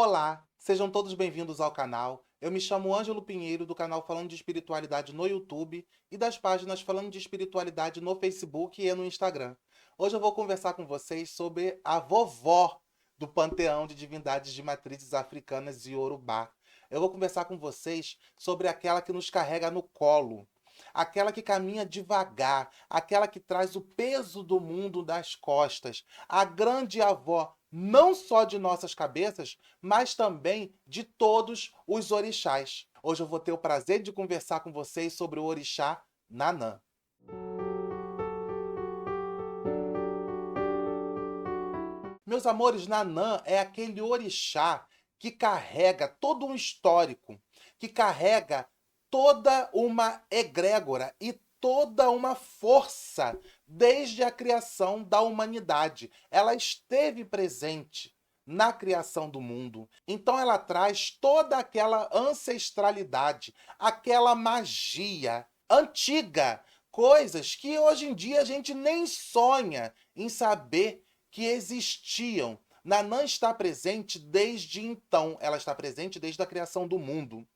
Olá, sejam todos bem-vindos ao canal. Eu me chamo Ângelo Pinheiro, do canal Falando de Espiritualidade no YouTube e das páginas Falando de Espiritualidade no Facebook e no Instagram. Hoje eu vou conversar com vocês sobre a vovó do panteão de divindades de matrizes africanas e Yorubá. Eu vou conversar com vocês sobre aquela que nos carrega no colo, aquela que caminha devagar, aquela que traz o peso do mundo nas costas, a grande avó não só de nossas cabeças, mas também de todos os orixás. Hoje eu vou ter o prazer de conversar com vocês sobre o orixá Nanã. Meus amores, Nanã é aquele orixá que carrega todo um histórico, que carrega toda uma egrégora e toda uma força desde a criação da humanidade. Ela esteve presente na criação do mundo. Então ela traz toda aquela ancestralidade, aquela magia antiga, coisas que hoje em dia a gente nem sonha em saber que existiam. Nanã está presente desde então, ela está presente desde a criação do mundo.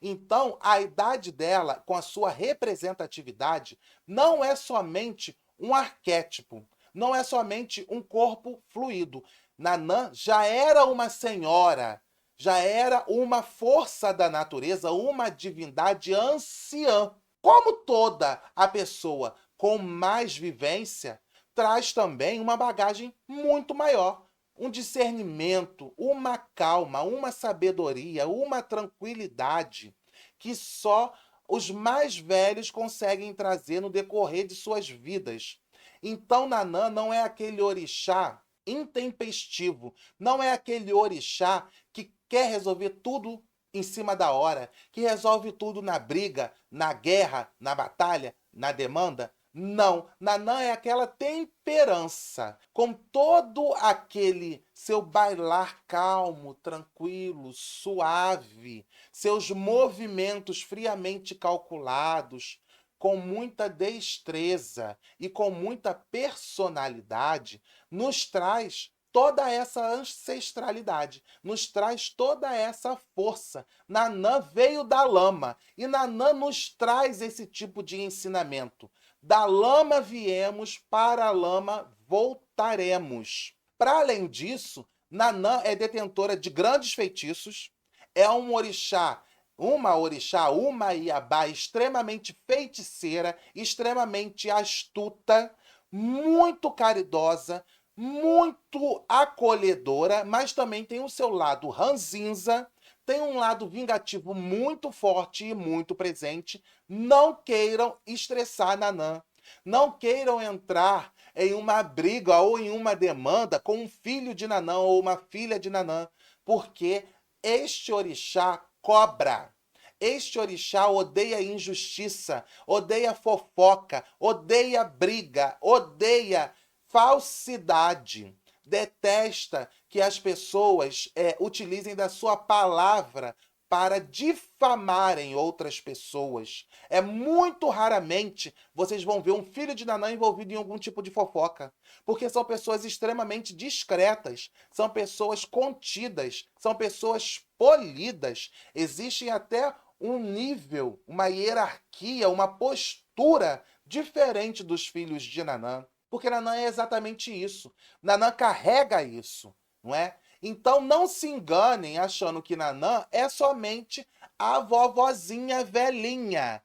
Então, a idade dela, com a sua representatividade, não é somente um arquétipo, não é somente um corpo fluido. Nanã já era uma senhora, já era uma força da natureza, uma divindade anciã. Como toda a pessoa com mais vivência, traz também uma bagagem muito maior, um discernimento, uma calma, uma sabedoria, uma tranquilidade que só os mais velhos conseguem trazer no decorrer de suas vidas. Então, Nanã não é aquele orixá intempestivo, não é aquele orixá que quer resolver tudo em cima da hora, que resolve tudo na briga, na guerra, na batalha, na demanda. Não, Nanã é aquela temperança, com todo aquele seu bailar calmo, tranquilo, suave, seus movimentos friamente calculados, com muita destreza e com muita personalidade, nos traz toda essa ancestralidade, nos traz toda essa força. Nanã veio da lama e Nanã nos traz esse tipo de ensinamento. Da lama viemos, para a lama voltaremos. Para além disso, Nanã é detentora de grandes feitiços, é um orixá, uma Iabá extremamente feiticeira, extremamente astuta, muito caridosa, muito acolhedora, mas também tem o seu lado ranzinza, tem um lado vingativo muito forte e muito presente. Não queiram estressar Nanã. Não queiram entrar em uma briga ou em uma demanda com um filho de Nanã ou uma filha de Nanã, porque este orixá cobra. Este orixá odeia injustiça, odeia fofoca, odeia briga, odeia falsidade. Detesta que as pessoas utilizem da sua palavra para difamarem outras pessoas. É muito raramente vocês vão ver um filho de Nanã envolvido em algum tipo de fofoca, porque são pessoas extremamente discretas, são pessoas contidas, são pessoas polidas. Existem até um nível, uma hierarquia, uma postura diferente dos filhos de Nanã. Porque Nanã é exatamente isso. Nanã carrega isso, não é? Então não se enganem achando que Nanã é somente a vovozinha velhinha.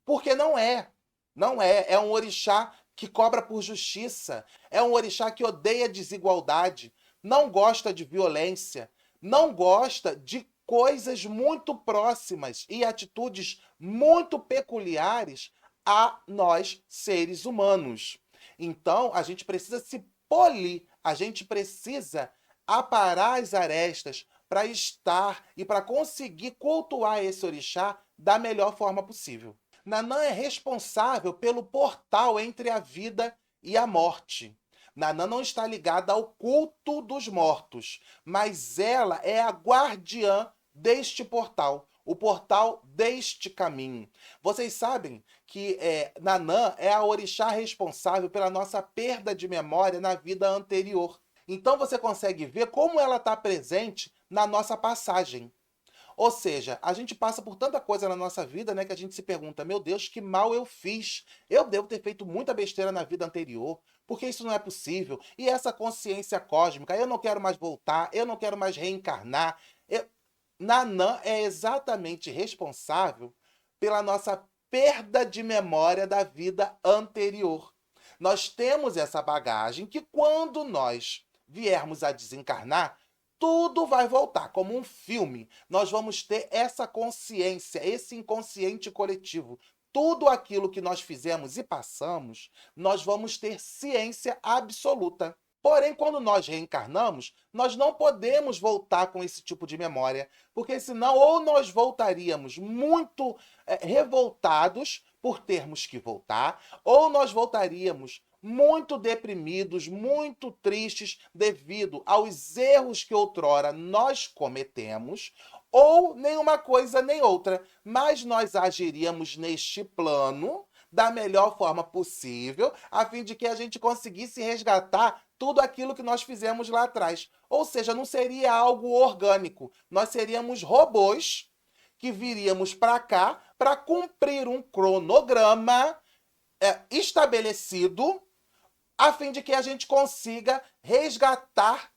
Porque não é. Não é. É um orixá que cobra por justiça. É um orixá que odeia desigualdade. Não gosta de violência. Não gosta de coisas muito próximas e atitudes muito peculiares a nós, seres humanos. Então, a gente precisa se polir, a gente precisa aparar as arestas para estar e para conseguir cultuar esse orixá da melhor forma possível. Nanã é responsável pelo portal entre a vida e a morte. Nanã não está ligada ao culto dos mortos, mas ela é a guardiã deste portal, o portal deste caminho. Vocês sabem que Nanã é a orixá responsável pela nossa perda de memória na vida anterior. Então você consegue ver como ela está presente na nossa passagem. Ou seja, a gente passa por tanta coisa na nossa vida, né, que a gente se pergunta, meu Deus, que mal eu fiz. Eu devo ter feito muita besteira na vida anterior, porque isso não é possível. E essa consciência cósmica, eu não quero mais voltar, eu não quero mais reencarnar. Nanã é exatamente responsável pela nossa perda de memória da vida anterior. Nós temos essa bagagem que quando nós viermos a desencarnar, tudo vai voltar como um filme. Nós vamos ter essa consciência, esse inconsciente coletivo. Tudo aquilo que nós fizemos e passamos, nós vamos ter ciência absoluta. Porém, quando nós reencarnamos, nós não podemos voltar com esse tipo de memória, porque senão ou nós voltaríamos muito revoltados por termos que voltar, ou nós voltaríamos muito deprimidos, muito tristes devido aos erros que outrora nós cometemos, ou nenhuma coisa nem outra, mas nós agiríamos neste plano da melhor forma possível, a fim de que a gente conseguisse resgatar tudo aquilo que nós fizemos lá atrás. Ou seja, não seria algo orgânico, nós seríamos robôs que viríamos para cá para cumprir um cronograma estabelecido, a fim de que a gente consiga resgatar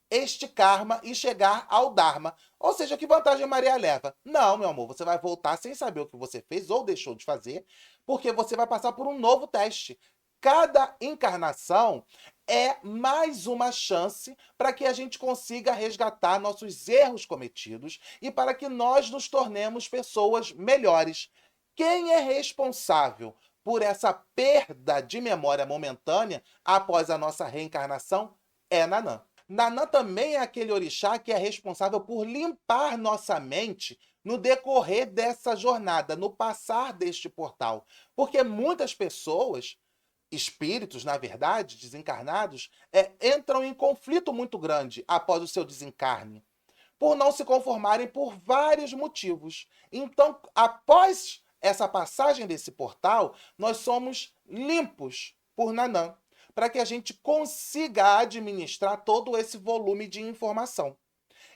este karma e chegar ao Dharma. Ou seja, que vantagem Maria leva? Não, meu amor, você vai voltar sem saber o que você fez ou deixou de fazer, porque você vai passar por um novo teste. Cada encarnação é mais uma chance para que a gente consiga resgatar nossos erros cometidos e para que nós nos tornemos pessoas melhores. Quem é responsável por essa perda de memória momentânea após a nossa reencarnação é Nanã. Nanã também é aquele orixá que é responsável por limpar nossa mente no decorrer dessa jornada, no passar deste portal. Porque muitas pessoas, espíritos, na verdade, desencarnados, entram em conflito muito grande após o seu desencarne, por não se conformarem por vários motivos. Então, após essa passagem desse portal, nós somos limpos por Nanã, para que a gente consiga administrar todo esse volume de informação.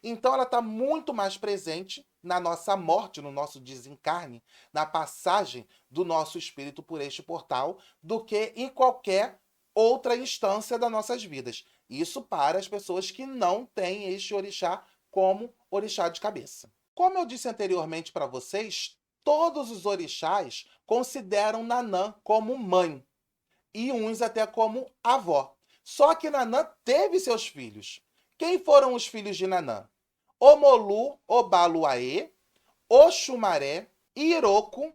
Então ela está muito mais presente na nossa morte, no nosso desencarne, na passagem do nosso espírito por este portal, do que em qualquer outra instância das nossas vidas. Isso para as pessoas que não têm este orixá como orixá de cabeça. Como eu disse anteriormente para vocês, todos os orixás consideram Nanã como mãe, e uns até como avó. Só que Nanã teve seus filhos. Quem foram os filhos de Nanã? Omolu, Obaluaê, Oxumaré, Iroko,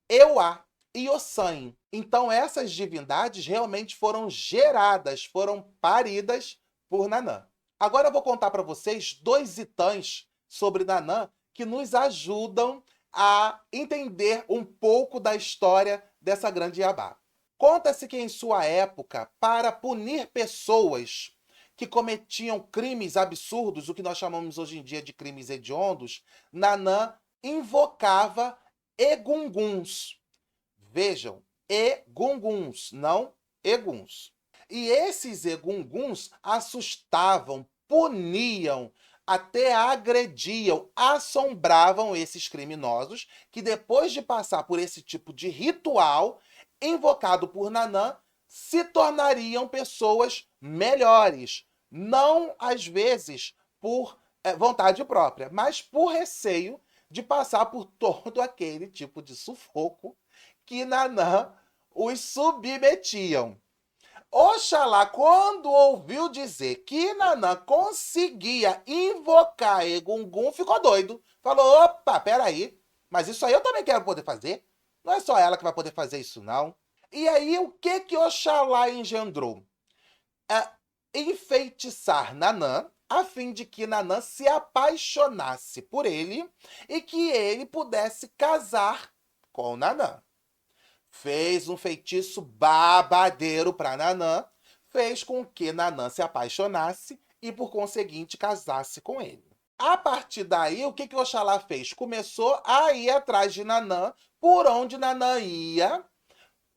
Euá e Ossanho. Então essas divindades realmente foram geradas, foram paridas por Nanã. Agora eu vou contar para vocês 2 itãs sobre Nanã que nos ajudam a entender um pouco da história dessa grande Iabá. Conta-se que em sua época, para punir pessoas que cometiam crimes absurdos, o que nós chamamos hoje em dia de crimes hediondos, Nanã invocava egunguns. Vejam, egunguns, não eguns. E esses egunguns assustavam, puniam, até agrediam, assombravam esses criminosos que, depois de passar por esse tipo de ritual invocado por Nanã, se tornariam pessoas melhores. Não, às vezes, por vontade própria, mas por receio de passar por todo aquele tipo de sufoco que Nanã os submetiam. Oxalá, quando ouviu dizer que Nanã conseguia invocar Egungun, ficou doido. Falou, opa, peraí, mas isso aí eu também quero poder fazer. Não é só ela que vai poder fazer isso, não. E aí, o que Oxalá engendrou? Enfeitiçar Nanã, a fim de que Nanã se apaixonasse por ele e que ele pudesse casar com Nanã. Fez um feitiço babadeiro para Nanã, fez com que Nanã se apaixonasse e, por conseguinte, casasse com ele. A partir daí, o que Oxalá fez? Começou a ir atrás de Nanã, por onde Nanã ia,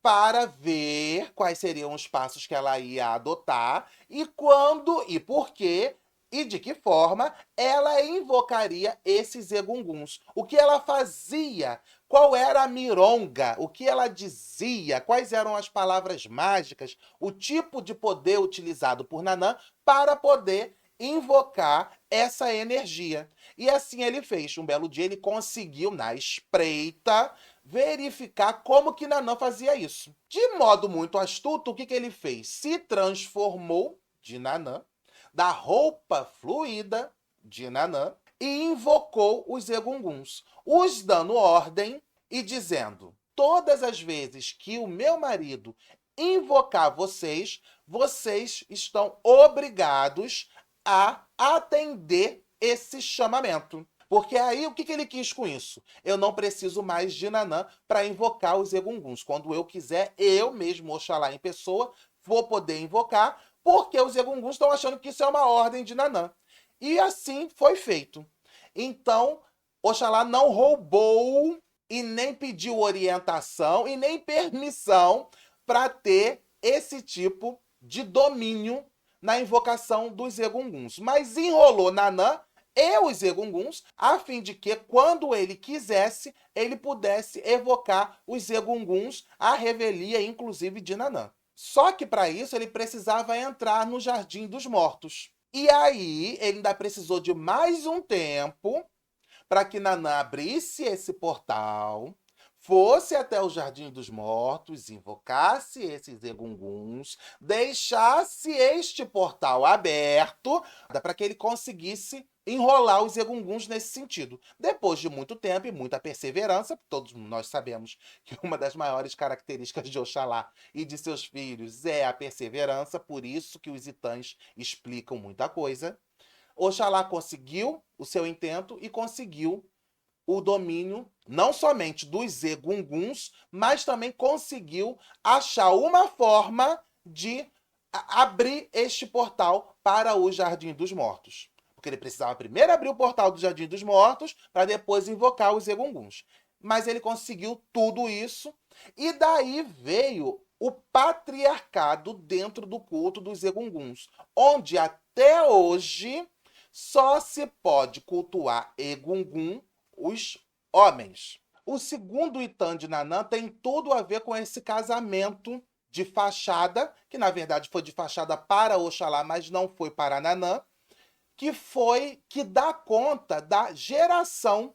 para ver quais seriam os passos que ela ia adotar e quando e por que E de que forma ela invocaria esses egunguns? O que ela fazia? Qual era a mironga? O que ela dizia? Quais eram as palavras mágicas? O tipo de poder utilizado por Nanã para poder invocar essa energia. E assim ele fez. Um belo dia ele conseguiu, na espreita, verificar como que Nanã fazia isso. De modo muito astuto, o que ele fez? Se transformou de Nanã, da roupa fluida de Nanã, e invocou os egunguns, os dando ordem e dizendo: todas as vezes que o meu marido invocar vocês, vocês estão obrigados a atender esse chamamento. Porque aí, o que ele quis com isso? Eu não preciso mais de Nanã para invocar os egunguns. Quando eu quiser, eu mesmo, Oxalá em pessoa, vou poder invocar, porque os egunguns estão achando que isso é uma ordem de Nanã. E assim foi feito. Então, Oxalá não roubou e nem pediu orientação e nem permissão para ter esse tipo de domínio na invocação dos egunguns. Mas enrolou Nanã e os egunguns, a fim de que, quando ele quisesse, ele pudesse evocar os egunguns à revelia, inclusive de Nanã. Só que, para isso, ele precisava entrar no Jardim dos Mortos. E aí, ele ainda precisou de mais um tempo para que Nanã abrisse esse portal, fosse até o Jardim dos Mortos, invocasse esses egunguns, deixasse este portal aberto para que ele conseguisse enrolar os egunguns nesse sentido. Depois de muito tempo e muita perseverança, todos nós sabemos que uma das maiores características de Oxalá e de seus filhos é a perseverança, por isso que os itãs explicam muita coisa. Oxalá conseguiu o seu intento e conseguiu o domínio não somente dos egunguns, mas também conseguiu achar uma forma de abrir este portal para o Jardim dos Mortos. Porque ele precisava primeiro abrir o portal do Jardim dos Mortos para depois invocar os egunguns. Mas ele conseguiu tudo isso e daí veio o patriarcado dentro do culto dos egunguns, onde até hoje só se pode cultuar egungun os homens. O segundo Itã de Nanã tem tudo a ver com esse casamento de fachada, que na verdade foi de fachada para Oxalá, mas não foi para Nanã, que dá conta da geração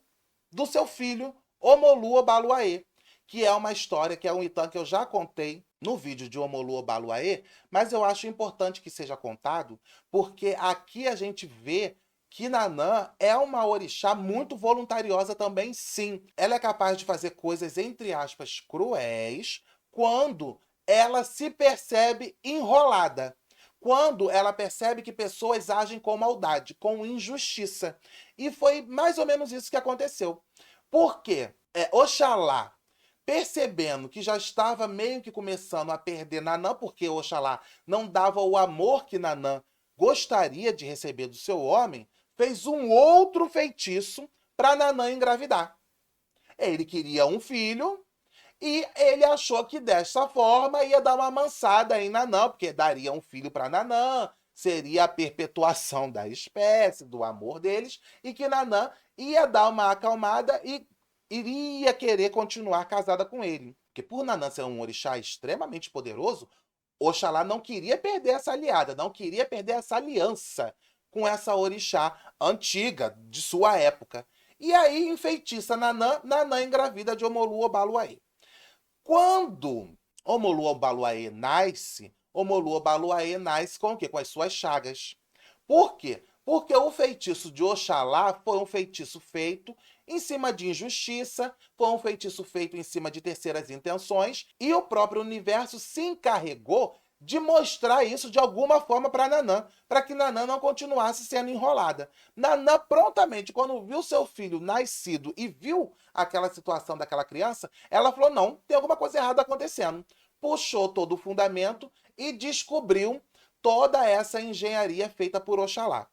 do seu filho Omolu Obaluaê, que é uma história, que é um Itã que eu já contei no vídeo de Omolu Obaluaê, mas eu acho importante que seja contado, porque aqui a gente vê que Nanã é uma orixá muito voluntariosa também, sim. Ela é capaz de fazer coisas, entre aspas, cruéis, quando ela se percebe enrolada. Quando ela percebe que pessoas agem com maldade, com injustiça. E foi mais ou menos isso que aconteceu. Por quê? Oxalá, percebendo que já estava meio que começando a perder Nanã, porque Oxalá não dava o amor que Nanã gostaria de receber do seu homem, fez um outro feitiço para Nanã engravidar. Ele queria um filho e ele achou que dessa forma ia dar uma amansada em Nanã, porque daria um filho para Nanã, seria a perpetuação da espécie, do amor deles, e que Nanã ia dar uma acalmada e iria querer continuar casada com ele. Porque por Nanã ser um orixá extremamente poderoso, Oxalá não queria perder essa aliada, não queria perder essa aliança com essa orixá antiga, de sua época. E aí enfeitiça Nanã, Nanã engravida de Omolu Obaluaê. Quando Omolu Obaluaê nasce, Omolu Obaluaê nasce com o quê? Com as suas chagas. Por quê? Porque o feitiço de Oxalá foi um feitiço feito em cima de injustiça, foi um feitiço feito em cima de terceiras intenções, e o próprio universo se encarregou de mostrar isso de alguma forma para Nanã, para que Nanã não continuasse sendo enrolada. Nanã prontamente, quando viu seu filho nascido e viu aquela situação daquela criança, ela falou: não, tem alguma coisa errada acontecendo. Puxou todo o fundamento e descobriu toda essa engenharia feita por Oxalá.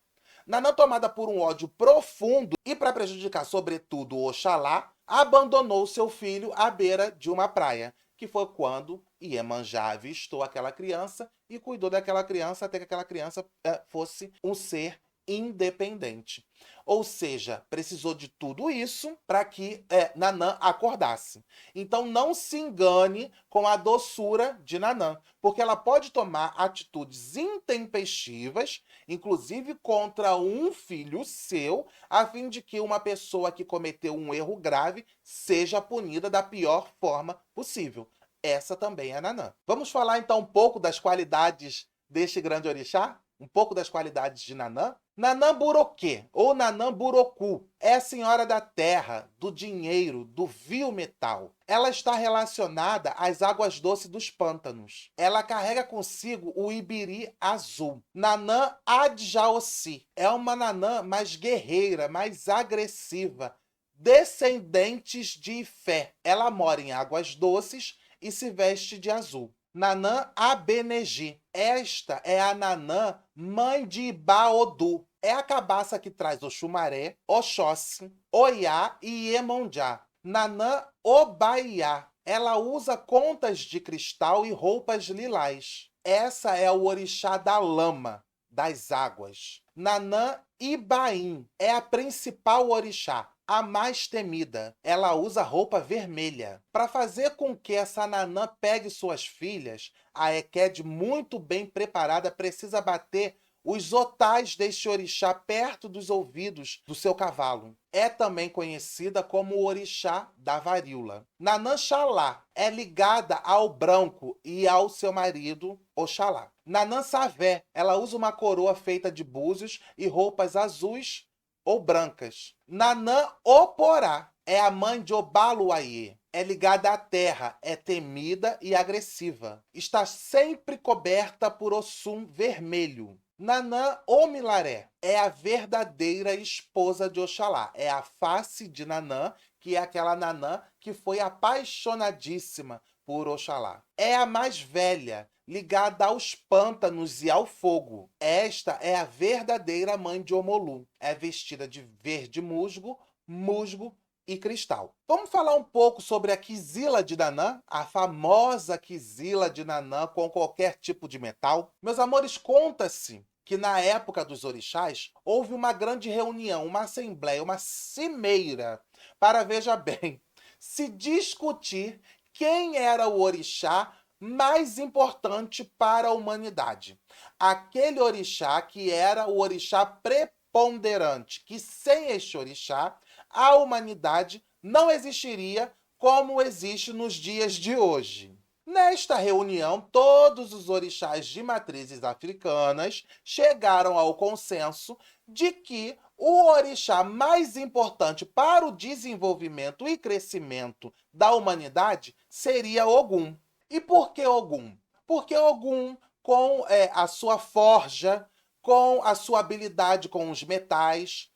Nanã, tomada por um ódio profundo e para prejudicar sobretudo Oxalá, abandonou seu filho à beira de uma praia, que foi quando Iemanjá avistou aquela criança e cuidou daquela criança até que aquela criança fosse um ser independente. Ou seja, precisou de tudo isso para que Nanã acordasse. Então não se engane com a doçura de Nanã, porque ela pode tomar atitudes intempestivas, inclusive contra um filho seu, a fim de que uma pessoa que cometeu um erro grave seja punida da pior forma possível. Essa também é Nanã. Vamos falar então um pouco das qualidades deste grande orixá? Um pouco das qualidades de Nanã? Nanã Buroquê, ou Nanã Buroku, é a senhora da terra, do dinheiro, do vil metal. Ela está relacionada às águas doces dos pântanos. Ela carrega consigo o ibiri azul. Nanã Adjaossi é uma Nanã mais guerreira, mais agressiva, descendentes de Ifé. Ela mora em águas doces e se veste de azul. Nanã Abenegi. Esta é a Nanã, mãe de Ibaodu. É a cabaça que traz Oxumaré, Oxóssi, Oiá e Iemonjá. Nanã Obaiá. Ela usa contas de cristal e roupas lilás. Essa é o orixá da lama, das águas. Nanã Ibaim é a principal orixá, a mais temida. Ela usa roupa vermelha. Para fazer com que essa Nanã pegue suas filhas, a Eked, muito bem preparada, precisa bater os otais deste orixá perto dos ouvidos do seu cavalo. É também conhecida como o orixá da varíola. Nanã Xalá é ligada ao branco e ao seu marido, Oxalá. Nanã Savé, ela usa uma coroa feita de búzios e roupas azuis ou brancas. Nanã Oporá é a mãe de Obaluayê. É ligada à terra, é temida e agressiva. Está sempre coberta por Ossum vermelho. Nanã Omilaré é a verdadeira esposa de Oxalá. É a face de Nanã, que é aquela Nanã que foi apaixonadíssima por Oxalá. É a mais velha, ligada aos pântanos e ao fogo. Esta é a verdadeira mãe de Omolu. É vestida de verde musgo, musgo e cristal. Vamos falar um pouco sobre a Quizila de Nanã, a famosa Quizila de Nanã com qualquer tipo de metal. Meus amores, conta-se que na época dos orixás houve uma grande reunião, uma assembleia, uma cimeira, para, veja bem, se discutir quem era o orixá mais importante para a humanidade. Aquele orixá que era o orixá preponderante, que sem este orixá a humanidade não existiria como existe nos dias de hoje. Nesta reunião, todos os orixás de matrizes africanas chegaram ao consenso de que o orixá mais importante para o desenvolvimento e crescimento da humanidade seria Ogum. E por que Ogum? Porque Ogum, com a sua forja, com a sua habilidade com os metais,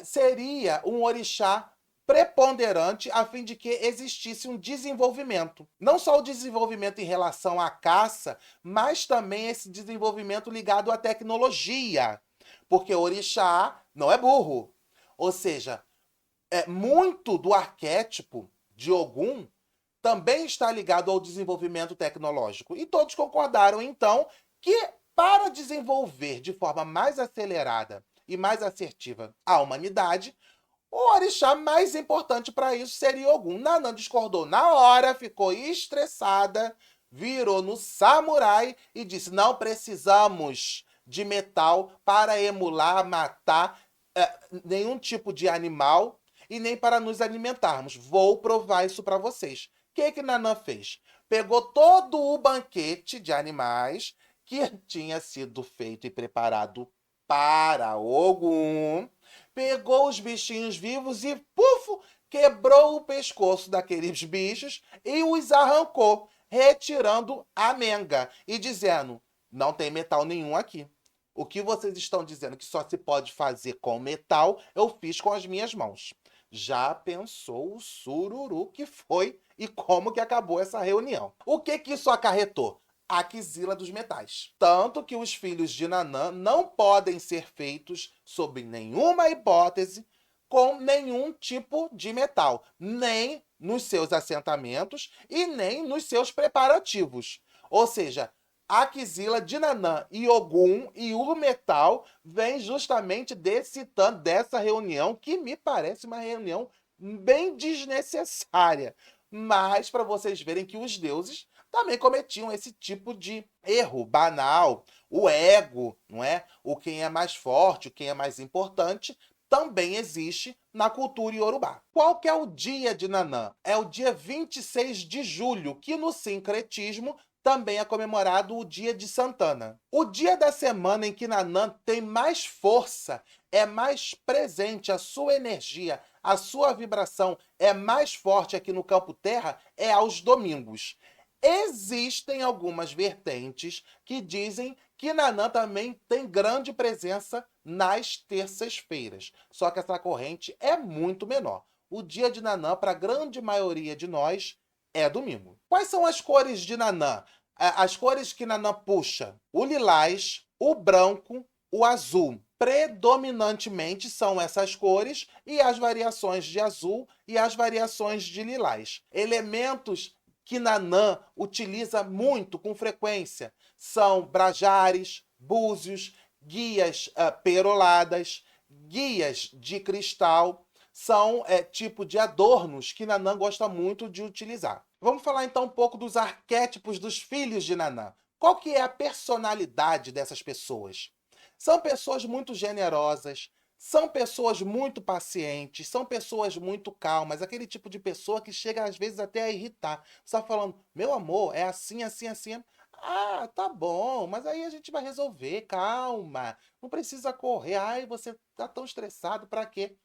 seria um orixá preponderante a fim de que existisse um desenvolvimento. Não só o desenvolvimento em relação à caça, mas também esse desenvolvimento ligado à tecnologia. Porque o orixá não é burro. Ou seja, muito do arquétipo de Ogum também está ligado ao desenvolvimento tecnológico. E todos concordaram, então, que para desenvolver de forma mais acelerada e mais assertiva a humanidade, o orixá mais importante para isso seria Ogum. Nanã discordou na hora, ficou estressada, virou no samurai e disse: não precisamos de metal para emular, matar nenhum tipo de animal e nem para nos alimentarmos. Vou provar isso para vocês. O que Nanã fez? Pegou todo o banquete de animais que tinha sido feito e preparado para Ogum, pegou os bichinhos vivos e, puf, quebrou o pescoço daqueles bichos e os arrancou, retirando a menga e dizendo: não tem metal nenhum aqui. O que vocês estão dizendo que só se pode fazer com metal, eu fiz com as minhas mãos. Já pensou o sururu que foi e como que acabou essa reunião? O que isso acarretou? A Quizila dos metais. Tanto que os filhos de Nanã não podem ser feitos, sob nenhuma hipótese, com nenhum tipo de metal, nem nos seus assentamentos e nem nos seus preparativos. Ou seja, Aquisila de Nanã e Ogum e o metal vem justamente dessa reunião, que me parece uma reunião bem desnecessária. Mas para vocês verem que os deuses também cometiam esse tipo de erro banal. O ego, não é? O quem é mais forte, o quem é mais importante, também existe na cultura iorubá. Qual que é o dia de Nanã? É o dia 26 de julho, que no sincretismo também é comemorado o dia de Santana. O dia da semana em que Nanã tem mais força, é mais presente, a sua energia, a sua vibração é mais forte aqui no campo terra, é aos domingos. Existem algumas vertentes que dizem que Nanã também tem grande presença nas terças-feiras, só que essa corrente é muito menor. O dia de Nanã, para a grande maioria de nós, é domingo. Quais são as cores de Nanã? As cores que Nanã puxa: o lilás, o branco, o azul. Predominantemente são essas cores e as variações de azul e as variações de lilás. Elementos que Nanã utiliza muito, com frequência, são brajares, búzios, guias peroladas, guias de cristal, são tipo de adornos que Nanã gosta muito de utilizar. Vamos falar então um pouco dos arquétipos dos filhos de Nanã. Qual que é a personalidade dessas pessoas? São pessoas muito generosas, são pessoas muito pacientes, são pessoas muito calmas, aquele tipo de pessoa que chega às vezes até a irritar. Você tá falando, meu amor, é assim, assim, assim. Ah, tá bom, mas aí a gente vai resolver, calma. Não precisa correr. Ai, você tá tão estressado, pra quê?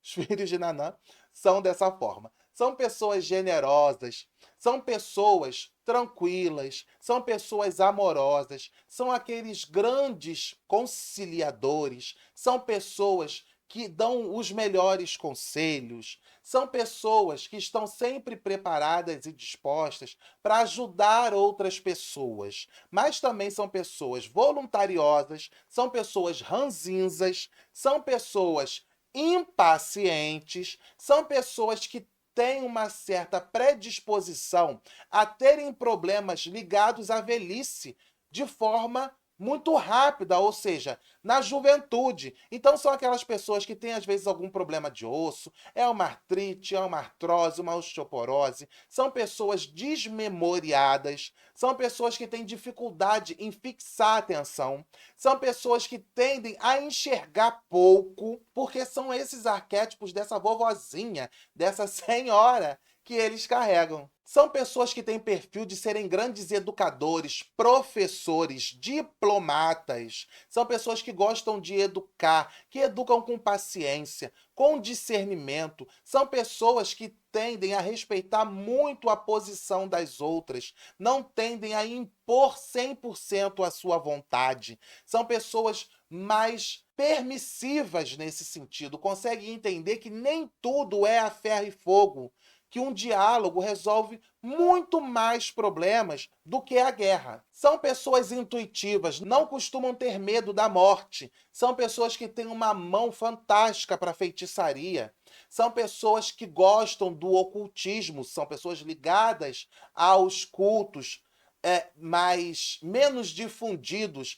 Os filhos de Nanã são dessa forma. São pessoas generosas, são pessoas tranquilas, são pessoas amorosas, são aqueles grandes conciliadores, são pessoas que dão os melhores conselhos, são pessoas que estão sempre preparadas e dispostas para ajudar outras pessoas, mas também são pessoas voluntariosas, são pessoas ranzinzas, são pessoas impacientes, são pessoas que têm uma certa predisposição a terem problemas ligados à velhice de forma muito rápida, ou seja, na juventude. Então são aquelas pessoas que têm às vezes algum problema de osso, é uma artrite, é uma artrose, uma osteoporose, são pessoas desmemoriadas, são pessoas que têm dificuldade em fixar a atenção, são pessoas que tendem a enxergar pouco, porque são esses arquétipos dessa vovozinha, dessa senhora que eles carregam. São pessoas que têm perfil de serem grandes educadores, professores, diplomatas. São pessoas que gostam de educar, que educam com paciência, com discernimento. São pessoas que tendem a respeitar muito a posição das outras, não tendem a impor 100% a sua vontade. São pessoas mais permissivas nesse sentido, conseguem entender que nem tudo é a ferro e fogo, que um diálogo resolve muito mais problemas do que a guerra. São pessoas intuitivas, não costumam ter medo da morte. São pessoas que têm uma mão fantástica para feitiçaria. São pessoas que gostam do ocultismo, são pessoas ligadas aos cultos mais menos difundidos,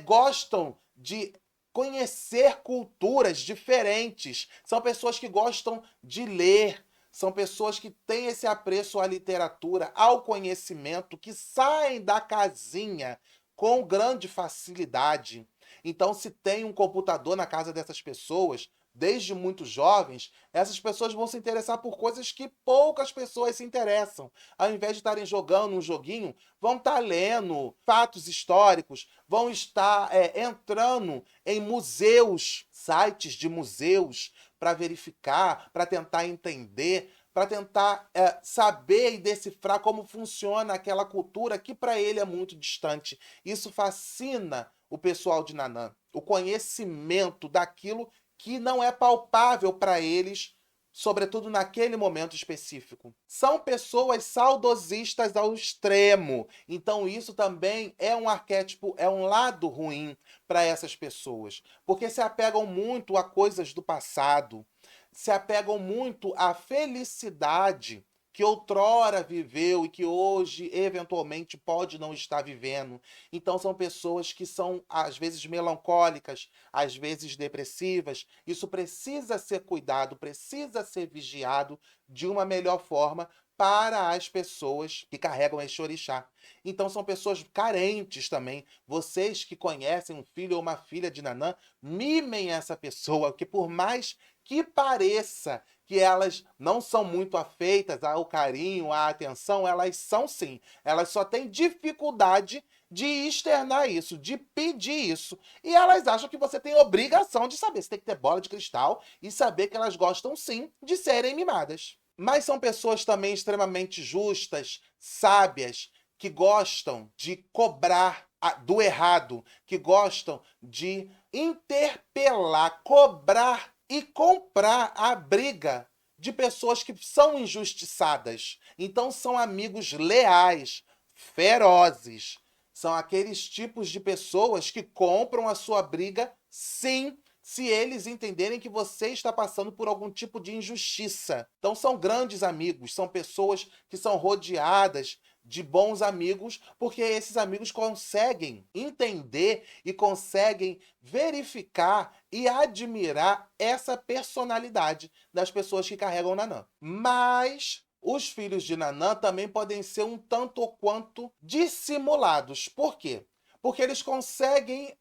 gostam de conhecer culturas diferentes. São pessoas que gostam de ler, são pessoas que têm esse apreço à literatura, ao conhecimento, que saem da casinha com grande facilidade. Então, se tem um computador na casa dessas pessoas, desde muito jovens, essas pessoas vão se interessar por coisas que poucas pessoas se interessam. Ao invés de estarem jogando um joguinho, vão estar lendo fatos históricos, vão estar entrando em museus, sites de museus, para verificar, para tentar entender, para tentar saber e decifrar como funciona aquela cultura que para ele é muito distante. Isso fascina o pessoal de Nanã, o conhecimento daquilo que não é palpável para eles, sobretudo naquele momento específico. São pessoas saudosistas ao extremo. Então isso também é um arquétipo, é um lado ruim para essas pessoas, porque se apegam muito a coisas do passado, se apegam muito à felicidade que outrora viveu e que hoje, eventualmente, pode não estar vivendo. Então, são pessoas que são, às vezes, melancólicas, às vezes depressivas. Isso precisa ser cuidado, precisa ser vigiado de uma melhor forma para as pessoas que carregam este orixá. Então, são pessoas carentes também. Vocês que conhecem um filho ou uma filha de Nanã, mimem essa pessoa, que por mais que pareça que elas não são muito afeitas ao carinho, à atenção, elas são sim. Elas só têm dificuldade de externar isso, de pedir isso. E elas acham que você tem obrigação de saber. Você tem que ter bola de cristal e saber que elas gostam sim de serem mimadas. Mas são pessoas também extremamente justas, sábias, que gostam de cobrar do errado, que gostam de interpelar, cobrar e comprar a briga de pessoas que são injustiçadas. Então são amigos leais, ferozes. São aqueles tipos de pessoas que compram a sua briga, sim, se eles entenderem que você está passando por algum tipo de injustiça. Então são grandes amigos, são pessoas que são rodeadas de bons amigos, porque esses amigos conseguem entender e conseguem verificar e admirar essa personalidade das pessoas que carregam Nanã. Mas os filhos de Nanã também podem ser um tanto ou quanto dissimulados. Por quê? Porque eles conseguem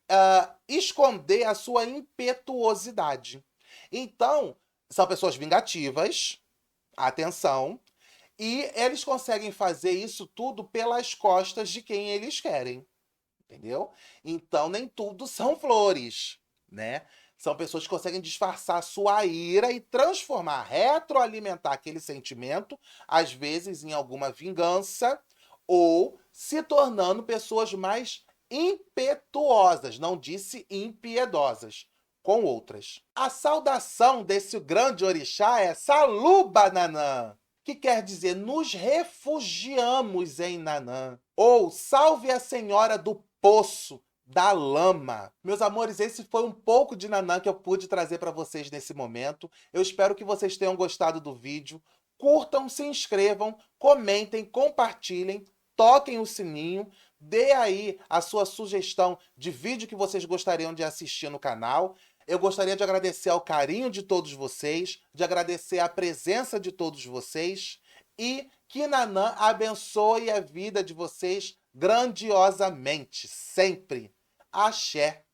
esconder a sua impetuosidade. Então, são pessoas vingativas, atenção, e eles conseguem fazer isso tudo pelas costas de quem eles querem, entendeu? Então, nem tudo são flores, né? São pessoas que conseguem disfarçar a sua ira e transformar, retroalimentar aquele sentimento, às vezes em alguma vingança, ou se tornando pessoas mais impetuosas, não disse impiedosas, com outras. A saudação desse grande orixá é Saluba Nanã, que quer dizer nos refugiamos em Nanã, ou salve a Senhora do Poço, da lama. Meus amores, esse foi um pouco de Nanã que eu pude trazer para vocês nesse momento. Eu espero que vocês tenham gostado do vídeo. Curtam, se inscrevam, comentem, compartilhem, toquem o sininho, dê aí a sua sugestão de vídeo que vocês gostariam de assistir no canal. Eu gostaria de agradecer ao carinho de todos vocês, de agradecer a presença de todos vocês e que Nanã abençoe a vida de vocês grandiosamente, sempre. Axé.